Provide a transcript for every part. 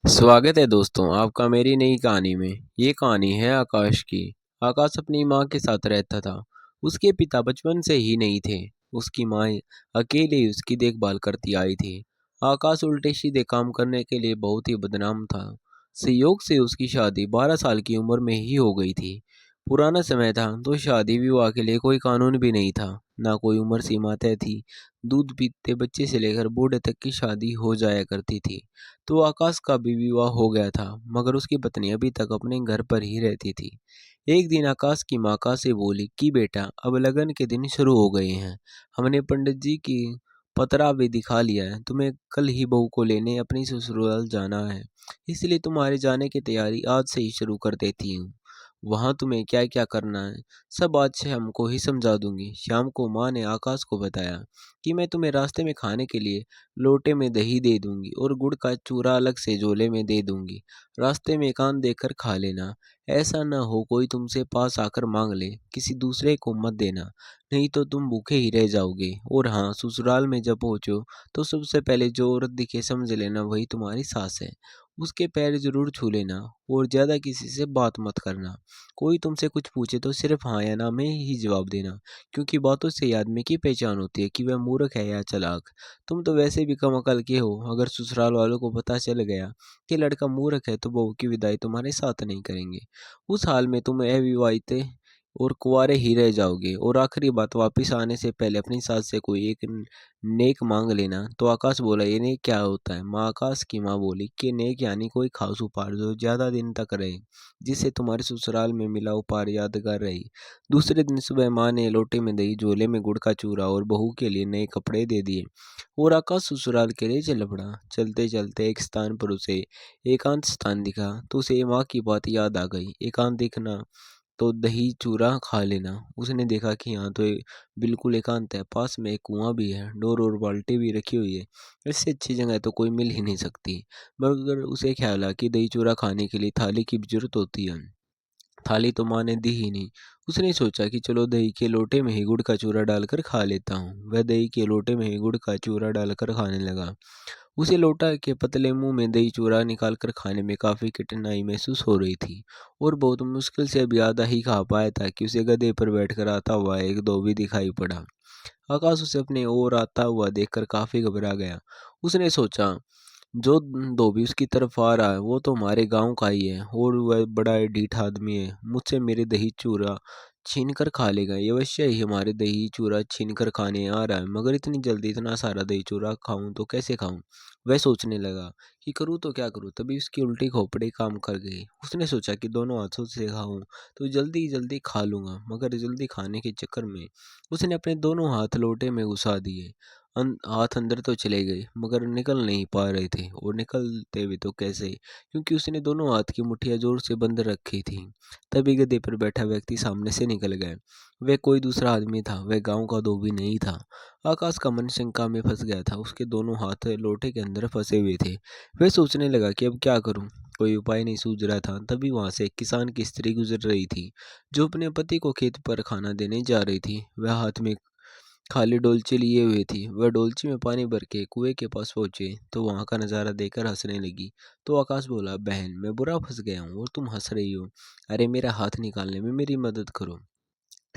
स्वागत है दोस्तों आपका मेरी नई कहानी में। ये कहानी है आकाश की। आकाश अपनी माँ के साथ रहता था। उसके पिता बचपन से ही नहीं थे। उसकी माँ अकेले ही उसकी देखभाल करती आई थी। आकाश उल्टे सीधे काम करने के लिए बहुत ही बदनाम था। संयोग से उसकी शादी 12 साल की उम्र में ही हो गई थी। पुराना समय था तो शादी विवाह के लिए कोई कानून भी नहीं था, ना कोई उम्र सीमा तय थी। दूध पीते बच्चे से लेकर बूढ़े तक की शादी हो जाया करती थी। तो आकाश का भी विवाह हो गया था, मगर उसकी पत्नी अभी तक अपने घर पर ही रहती थी। एक दिन आकाश की माँ आकाश से बोली कि बेटा, अब लगन के दिन शुरू हो गए हैं। हमने पंडित जी की पतरा भी दिखा लिया है। तुम्हें कल ही बहू को लेने अपनी ससुराल जाना है, इसलिए तुम्हारे जाने की तैयारी आज से ही शुरू कर देती हूँ। वहाँ तुम्हें क्या क्या करना है सब आज शाम को ही समझा दूंगी। शाम को माँ ने आकाश को बताया कि मैं तुम्हें रास्ते में खाने के लिए लोटे में दही दे दूंगी और गुड़ का चूरा अलग से झोले में दे दूंगी। रास्ते में कान देकर खा लेना। ऐसा न हो कोई तुमसे पास आकर मांग ले, किसी दूसरे को मत देना, नहीं तो तुम भूखे ही रह जाओगे। और हाँ, ससुराल में जब पहुंचो तो सबसे पहले जो औरत दिखे समझ लेना वही तुम्हारी सास है। उसके पैर जरूर छू लेना और ज्यादा किसी से बात मत करना। कोई तुमसे कुछ पूछे तो सिर्फ हाँ या ना में ही जवाब देना, क्योंकि बातों से ही आदमी की पहचान होती है कि वह मूर्ख है या चालाक। तुम तो वैसे भी कम अकल के हो। अगर ससुराल वालों को पता चल गया कि लड़का मूर्ख है तो बहू की विदाई तुम्हारे साथ नहीं करेंगे। उस हाल में तुम अविवाहित और कुंवारे ही रह जाओगे। और आखिरी बात, वापिस आने से पहले अपनी सास से कोई एक नेक मांग लेना। तो आकाश बोला, ये नेक क्या होता है माँ? आकाश की माँ बोली कि नेक यानी कोई खास उपहार जो ज्यादा दिन तक रहे, जिससे तुम्हारे ससुराल में मिला उपहार यादगार रहे। दूसरे दिन सुबह माँ ने लोटे में दही, झोले में गुड़ का चूरा और बहू के लिए नए कपड़े दे दिए और आकाश ससुराल के लिए चल पड़ा। चलते चलते एक स्थान पर उसे एकांत स्थान दिखा तो उसे माँ की बात याद आ गई। एकांत दिखना तो दही चूरा खा लेना। उसने देखा कि यहाँ तो बिल्कुल एकांत है, पास में एक कुआं भी है, डोर और बाल्टी भी रखी हुई है। इससे अच्छी जगह तो कोई मिल ही नहीं सकती। मगर उसे ख्याल आया कि दही चूरा खाने के लिए थाली की भी जरूरत होती है। थाली तो माँ ने दी ही नहीं। उसने सोचा कि चलो दही के लोटे में ही गुड़ का चूरा डालकर खा लेता हूँ। वह दही के लोटे में ही गुड़ का चूरा डालकर खाने लगा। उसे लोटा के पतले मुंह में दही चूरा निकालकर खाने में काफी कठिनाई महसूस हो रही थी और बहुत मुश्किल से अब आधा ही खा पाया था कि उसे गधे पर बैठकर आता हुआ एक धोबी दिखाई पड़ा। आकाश उसे अपने ओर आता हुआ देखकर काफी घबरा गया। उसने सोचा, जो धोबी उसकी तरफ आ रहा है वो तो हमारे गांव का ही है और वह बड़ा ढीठ आदमी है। मुझसे मेरे दही चूरा छीन कर खा लेगा। ये अवश्य ही हमारे दही चूरा छीन कर खाने आ रहा है, मगर इतनी जल्दी इतना सारा दही चूरा खाऊं तो कैसे खाऊं? वह सोचने लगा कि करूँ तो क्या करूँ। तभी उसकी उल्टी खोपड़ी काम कर गई। उसने सोचा कि दोनों हाथों से खाऊं तो जल्दी जल्दी खा लूंगा, मगर जल्दी खाने के चक्कर में उसने अपने दोनों हाथ लोटे में घुसा दिए। हाथ अंदर तो चले गए मगर निकल नहीं पा रहे थे, और निकलते हुए तो कैसे, क्योंकि उसने दोनों हाथ की मुट्ठियां जोर से बंद रखी थी। तभी गद्दे पर बैठा व्यक्ति सामने से निकल गया। वह कोई दूसरा आदमी था, वह गांव का धोबी नहीं था। आकाश का मन शंका में फंस गया था। उसके दोनों हाथ लोटे के अंदर फंसे हुए थे। वह सोचने लगा कि अब क्या करूं। कोई उपाय नहीं सूझ रहा था। तभी वहां से एक किसान की स्त्री गुजर रही थी, जो अपने पति को खेत पर खाना देने जा रही थी। वह हाथ में खाली डोलची लिए हुए थी। वह डोलची में पानी भर के कुएं के पास पहुंचे तो वहां का नजारा देखकर हंसने लगी। तो आकाश बोला, बहन, मैं बुरा फंस गया हूँ और तुम हंस रही हो। अरे मेरा हाथ निकालने में मेरी मदद करो।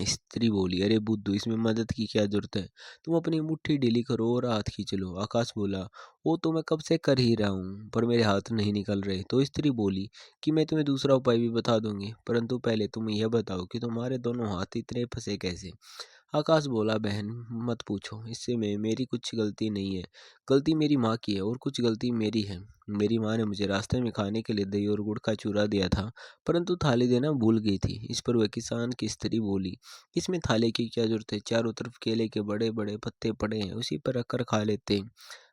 स्त्री बोली, अरे बुद्धू, इसमें मदद की क्या जरूरत है? तुम अपनी मुट्ठी ढीली करो और हाथ खींच लो। आकाश बोला, वो तो मैं कब से कर ही रहा हूँ, पर मेरे हाथ नहीं निकल रहे। तो स्त्री बोली कि मैं तुम्हें दूसरा उपाय भी बता दूंगी, परंतु पहले तुम यह बताओ कि तुम्हारे दोनों हाथ इतने फंसे कैसे? आकाश बोला, बहन मत पूछो, इससे में मेरी कुछ गलती नहीं है। गलती मेरी माँ की है और कुछ गलती मेरी है। मेरी माँ ने मुझे रास्ते में खाने के लिए दही और गुड़ का चूरा दिया था, परंतु थाली देना भूल गई थी। इस पर वह किसान की स्त्री बोली, इसमें थाली की क्या जरूरत है? चारों तरफ केले के बड़े बड़े पत्ते पड़े हैं, उसी पर रखकर खा लेते हैं।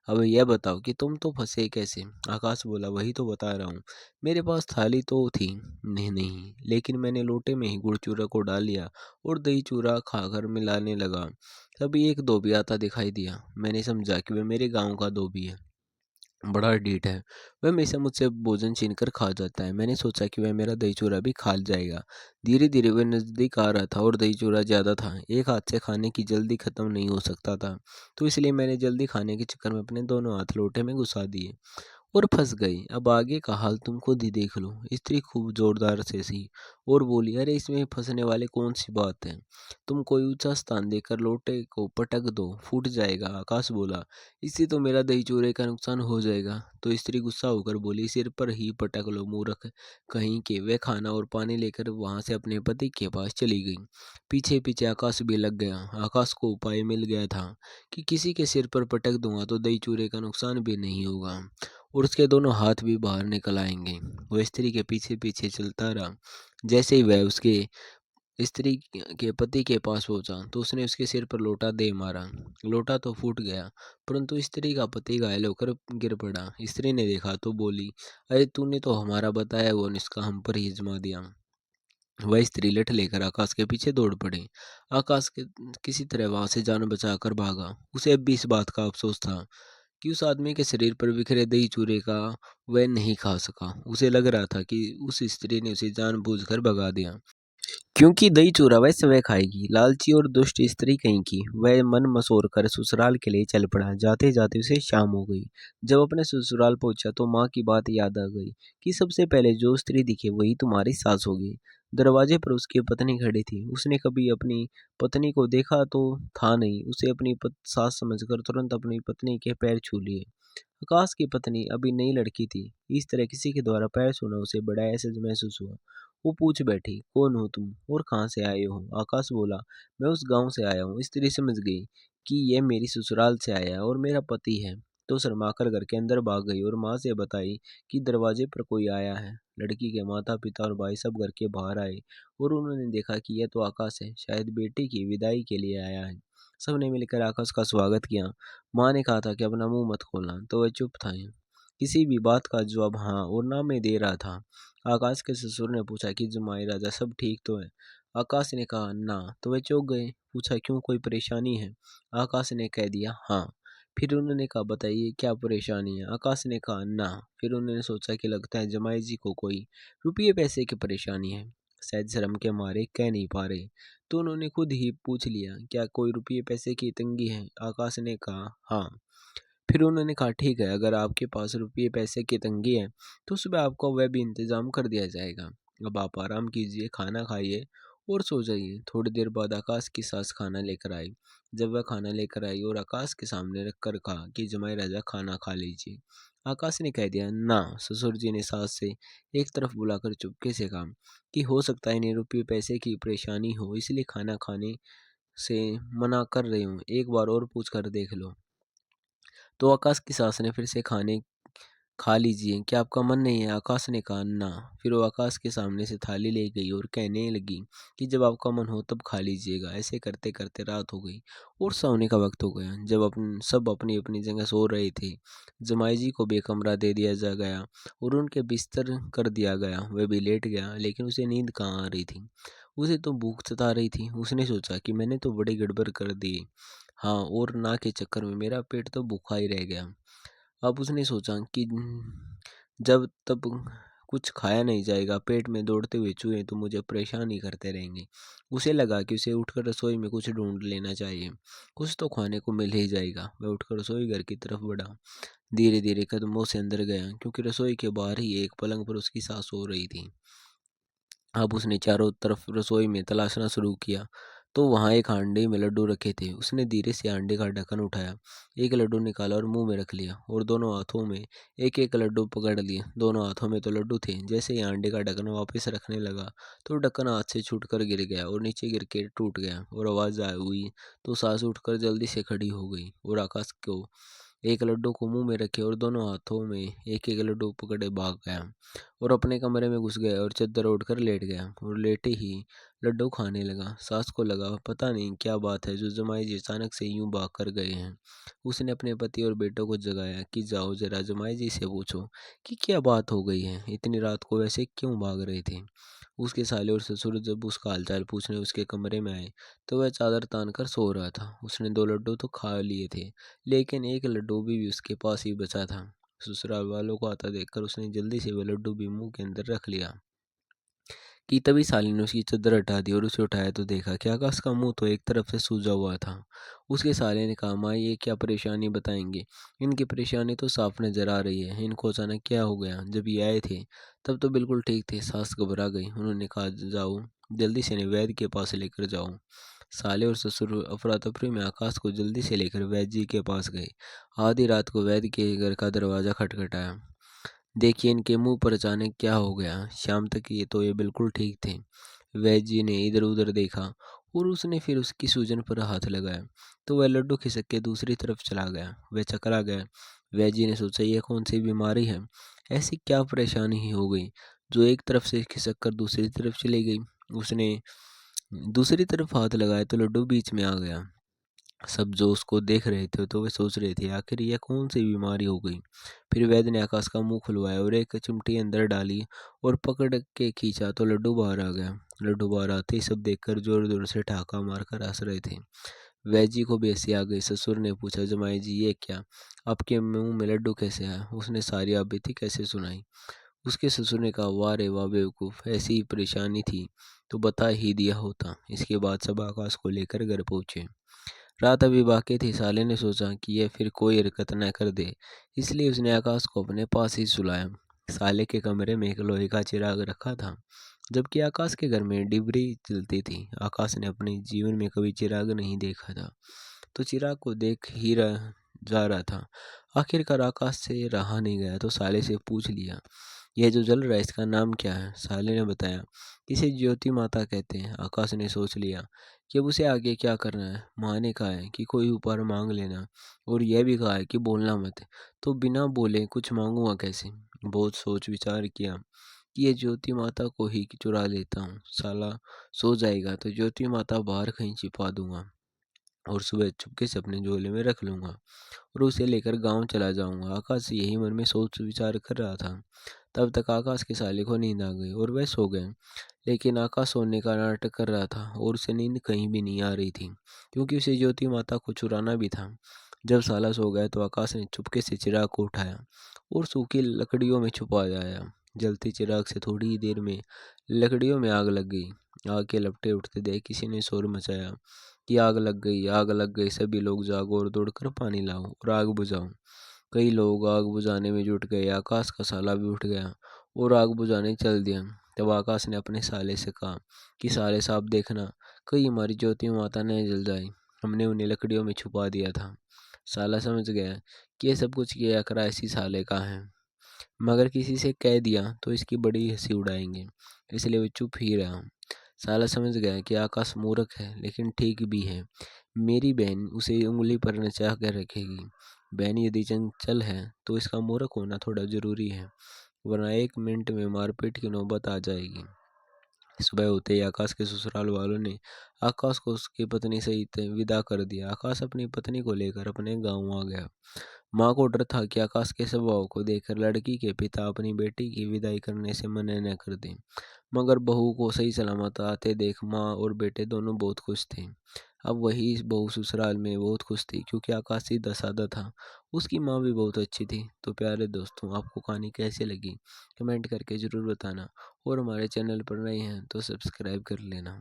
अब यह बताओ कि तुम तो फंसे कैसे? आकाश बोला, वही तो बता रहा हूँ। मेरे पास थाली तो थी, नहीं नहीं, लेकिन मैंने लोटे में ही गुड़ चूरा को डाल लिया और दही चूरा खाकर मिलाने लगा। तभी एक धोबी आता दिखाई दिया। मैंने समझा कि वह मेरे गांव का धोबी है, बड़ा ढीठ है। वह हमेशा मुझसे भोजन छीन कर खा जाता है। मैंने सोचा कि वह मेरा दही चूरा भी खा जाएगा। धीरे धीरे वह नजदीक आ रहा था और दही चूरा ज्यादा था। एक हाथ से खाने की जल्दी खत्म नहीं हो सकता था, तो इसलिए मैंने जल्दी खाने के चक्कर में अपने दोनों हाथ लोटे में घुसा दिए। और फंस गई। अब आगे का हाल तुम खुद ही देख लो। स्त्री खूब जोरदार से हंसी और बोली, अरे इसमें फंसने वाले कौन सी बात है। तुम कोई ऊंचा स्थान देकर लोटे को पटक दो, फूट जाएगा। आकाश बोला, इससे तो मेरा दही चूरे का नुकसान हो जाएगा। तो स्त्री गुस्सा होकर बोली, सिर पर ही पटक लो मूर्ख कहीं के। वह खाना और पानी लेकर वहां से अपने पति के पास चली गई। पीछे पीछे आकाश भी लग गया। आकाश को उपाय मिल गया था कि किसी के सिर पर पटक दूंगा तो दही चूरे का नुकसान भी नहीं होगा और उसके दोनों हाथ भी बाहर निकल आएंगे। वह स्त्री के पीछे पीछे चलता रहा। जैसे ही वह उसके स्त्री के पति के पास पहुंचा तो उसने उसके सिर पर लोटा दे मारा। लोटा तो फूट गया, परंतु स्त्री का पति घायल होकर गिर पड़ा। स्त्री ने देखा तो बोली, अरे तूने तो हमारा बताया हुआ नुस्खा हम पर ही आजमा दिया। वह स्त्री लठ लेकर आकाश के पीछे दौड़ पड़े। आकाश के किसी तरह वहां से जान बचाकर भागा। उसे अब भी इस बात का अफसोस था कि उस आदमी के शरीर पर बिखरे दही चूरे का वह नहीं खा सका। उसे लग रहा था कि उस स्त्री ने उसे जानबूझकर भगा दिया, क्योंकि दही चूरा वैसे वह खाएगी। लालची और दुष्ट स्त्री कहीं की। वह मन मसोर कर ससुराल के लिए चल पड़ा। जाते जाते उसे शाम हो गई। जब अपने ससुराल पहुंचा तो माँ की बात याद आ गई कि सबसे पहले जो स्त्री दिखे वही तुम्हारी सास होगी। दरवाजे पर उसकी पत्नी खड़ी थी। उसने कभी अपनी पत्नी को देखा तो था नहीं। उसे अपनी सास समझकर तुरंत अपनी पत्नी के पैर छू लिए। आकाश की पत्नी अभी नई लड़की थी। इस तरह किसी के द्वारा पैर छूना उसे बड़ा असहज महसूस हुआ। वो पूछ बैठी, कौन हो तुम और कहाँ से आए हो। आकाश बोला, मैं उस गांव से आया हूँ। स्त्री समझ गई कि यह मेरी ससुराल से आया है और मेरा पति है, तो शर्माकर घर के अंदर भाग गई और माँ से बताई कि दरवाजे पर कोई आया है। लड़की के माता पिता और भाई सब घर के बाहर आए और उन्होंने देखा कि यह तो आकाश है, शायद बेटी की विदाई के लिए आया है। सबने मिलकर आकाश का स्वागत किया। माँ ने कहा था कि अपना मुंह मत खोलना, तो वह चुप था। किसी भी बात का जवाब हाँ और ना में दे रहा था। आकाश के ससुर ने पूछा कि जमाई राजा सब ठीक तो है। आकाश ने कहा ना, तो वे चौंक गए। पूछा क्यों, कोई परेशानी है। आकाश ने कह दिया हाँ। फिर उन्होंने कहा बताइए क्या परेशानी है। आकाश ने कहा ना। फिर उन्होंने सोचा कि लगता है जमाई जी को कोई रुपये पैसे की परेशानी है। शायद शर्म के मारे कह नहीं पा रहे, तो उन्होंने खुद ही पूछ लिया, क्या कोई रुपये पैसे की तंगी है। आकाश ने कहा हाँ। फिर उन्होंने कहा ठीक है, अगर आपके पास रुपये पैसे की तंगी है तो सुबह आपका वह भी इंतजाम कर दिया जाएगा। अब आप आराम कीजिए, खाना खाइए और सो जाइए। थोड़ी देर बाद आकाश की सास खाना लेकर आई। जब वह खाना लेकर आई और आकाश के सामने रख कर कहा कि जमाई राजा खाना खा लीजिए, आकाश ने कह दिया ना। ससुर जी ने सास से एक तरफ बुलाकर चुपके से कहा कि हो सकता है इन्हें रुपये पैसे की परेशानी हो, इसलिए खाना खाने से मना कर रही हूँ, एक बार और पूछ कर देख लो। तो आकाश की सास ने फिर से खाने खा लीजिए, क्या आपका मन नहीं है। आकाश ने कहा ना। फिर वो आकाश के सामने से थाली ले गई और कहने लगी कि जब आपका मन हो तब खा लीजिएगा। ऐसे करते करते रात हो गई और सोने का वक्त हो गया। जब सब अपनी अपनी जगह सो रहे थे, जमाई जी को भी कमरा दे दिया जा गया और उनके बिस्तर कर दिया गया। वह भी लेट गया, लेकिन उसे नींद कहाँ आ रही थी। उसे तो भूख सता रही थी। उसने सोचा कि मैंने तो बड़ी गड़बड़ कर दी। हाँ, और ना के चक्कर में मेरा पेट तो भूखा ही रह गया। अब उसने सोचा कि जब तब कुछ खाया नहीं जाएगा, पेट में दौड़ते हुए चूहे तो मुझे परेशान ही करते रहेंगे। उसे लगा कि उसे उठकर रसोई में कुछ ढूंढ लेना चाहिए, कुछ तो खाने को मिल ही जाएगा। वह उठकर रसोई घर की तरफ बढ़ा। धीरे धीरे कदमों से अंदर गया, क्योंकि रसोई के बाहर ही एक पलंग पर उसकी सास सो रही थी। अब उसने चारों तरफ रसोई में तलाशना शुरू किया, तो वहां एक हांडी में लड्डू रखे थे। उसने धीरे से हांडी का ढक्कन उठाया, एक लड्डू निकाला और मुंह में रख लिया और दोनों हाथों में एक एक लड्डू पकड़ लिए। दोनों हाथों में तो लड्डू थे। जैसे ही हांडी का ढक्कन वापस रखने लगा तो ढक्कन हाथ से छूटकर गिर गया और नीचे गिर के टूट गया और आवाज आई हुई तो सास उठकर जल्दी से खड़ी हो गई और आकाश को एक लड्डू को मुंह में रखे और दोनों हाथों में एक एक लड्डू पकड़े भाग गया और अपने कमरे में घुस गया और चादर ओढ़कर लेट गया और लेटे ही लड्डू खाने लगा। सास को लगा पता नहीं क्या बात है जो जमाई जी अचानक से यूं भाग कर गए हैं। उसने अपने पति और बेटों को जगाया कि जाओ जरा जमाई जी से पूछो कि क्या बात हो गई है, इतनी रात को वैसे क्यों भाग रहे थे। उसके साले और ससुर जब उसका हालचाल पूछने उसके कमरे में आए तो वह चादर तान कर सो रहा था। उसने दो लड्डू तो खा लिए थे, लेकिन एक लड्डू भी उसके पास ही बचा था। ससुराल वालों को आता देखकर उसने जल्दी से वह लड्डू भी मुंह के अंदर रख लिया कि तभी साले ने उसकी चद्दर हटा दी और उसे उठाया तो देखा कि आकाश का मुंह तो एक तरफ से सूजा हुआ था। उसके साले ने कहा, माँ ये क्या परेशानी बताएंगे? इनकी परेशानी तो साफ नजर आ रही है, इनको अचानक क्या हो गया? जब ये आए थे तब तो बिल्कुल ठीक थे। सास घबरा गई। उन्होंने कहा, जाओ जल्दी से इन्हें वैद्य के पास लेकर जाओ। साले और ससुर अफरा तफरी में आकाश को जल्दी से लेकर वैद्य जी के पास गए। आधी रात को वैद्य के घर का दरवाजा खटखटाया। देखिए इनके मुंह पर अचानक क्या हो गया? शाम तक ये बिल्कुल ठीक थे। वैद्य जी ने इधर उधर देखा और उसने फिर उसकी सूजन पर हाथ लगाया तो वह लड्डू खिसक के दूसरी तरफ चला गया। वह चकरा गया। वैद्य जी ने सोचा, यह कौन सी बीमारी है? ऐसी क्या परेशानी ही हो गई जो एक तरफ से खिसक कर दूसरी तरफ चली गई? उसने दूसरी तरफ हाथ लगाया तो लड्डू बीच में आ गया। सब जो उसको देख रहे थे तो वे सोच रहे थे, आखिर यह कौन सी बीमारी हो गई? फिर वैद्य ने आकाश का मुंह खुलवाया और एक चिमटी अंदर डाली और पकड़ के खींचा तो लड्डू बाहर आ गया। लड्डू बाहर आते ही सब देखकर जोर जोर से ठहाका मारकर हंस रहे थे। वैद्य जी को भी हंसी आ गई। ससुर ने पूछा, जमाई जी ये क्या, आपके मुंह में लड्डू कैसे आया? उसने सारी आप बीती कैसे सुनाई। उसके ससुर ने कहा, वाह रे वाह बेवकूफ़, ऐसी ही परेशानी थी तो बता ही दिया होता। इसके बाद सब आकाश को लेकर घर पहुंचे। रात अभी बाकी थी। साले ने सोचा कि यह फिर कोई हरकत न कर दे, इसलिए उसने आकाश को अपने पास ही सुलाया। साले के कमरे में एक लोहे का चिराग रखा था, जबकि आकाश के घर में डिबरी जलती थी। आकाश ने अपने जीवन में कभी चिराग नहीं देखा था, तो चिराग को देख ही जा रहा था। आखिरकार आकाश से रहा नहीं गया तो साले से पूछ लिया, यह जो जल रहा है इसका नाम क्या है? साले ने बताया, इसे ज्योति माता कहते हैं। आकाश ने सोच लिया कि अब उसे आगे क्या करना है। माँ ने कहा है कि कोई उपहार मांग लेना और यह भी कहा है कि बोलना मत, तो बिना बोले कुछ मांगूंगा कैसे? बहुत सोच विचार किया कि ये ज्योति माता को ही चुरा लेता हूँ। साला सो जाएगा तो ज्योति माता बाहर कहीं छिपा दूंगा और सुबह चुपके से अपने झोले में रख लूंगा और उसे लेकर गांव चला जाऊंगा। आकाश यही मन में सोच विचार कर रहा था। तब तक आकाश के साले को नींद आ गई और वह सो गए। लेकिन आकाश सोने का नाटक कर रहा था और उसे नींद कहीं भी नहीं आ रही थी, क्योंकि उसे ज्योति माता को चुराना भी था। जब साला सो गया तो आकाश ने चुपके से चिराग को उठाया और सूखी लकड़ियों में छुपा दिया। जलती चिराग से थोड़ी ही देर में लकड़ियों में आग लग गई। आग के लपटे उठते देख किसी ने शोर मचाया कि आग लग गई, आग लग गई, सभी लोग जागो और दौड़कर पानी लाओ और आग बुझाओ। कई लोग आग बुझाने में जुट गए। आकाश का साला भी उठ गया और आग बुझाने चल दिया। तब आकाश ने अपने साले से कहा कि साले साहब देखना, कहीं हमारी ज्योति माता न जल जाए, हमने उन्हें लकड़ियों में छुपा दिया था। साला समझ गया कि ये सब कुछ किया करा इसी साले का है, मगर किसी से कह दिया तो इसकी बड़ी हंसी उड़ाएंगे, इसलिए वो चुप ही रहा। साला समझ गया कि आकाश मूर्ख है लेकिन ठीक भी है। मेरी बहन उसे उंगली पर नचा कर रखेगी। बहन यदि चंचल है तो इसका मूर्ख होना थोड़ा जरूरी है, वरना 1 मिनट में मारपीट की नौबत आ जाएगी। सुबह होते ही आकाश के ससुराल वालों ने आकाश को उसकी पत्नी सहित विदा कर दिया। आकाश अपनी पत्नी को लेकर अपने गांव आ गया। माँ को डर था कि आकाश के स्वभाव को देखकर लड़की के पिता अपनी बेटी की विदाई करने से मना न कर दें, मगर बहू को सही सलामत आते देख माँ और बेटे दोनों बहुत खुश थे। अब वही बहू ससुराल में बहुत खुश थी, क्योंकि आकाश सीधा साधा था। उसकी माँ भी बहुत अच्छी थी। तो प्यारे दोस्तों, आपको कहानी कैसी लगी कमेंट करके ज़रूर बताना, और हमारे चैनल पर नए हैं तो सब्सक्राइब कर लेना।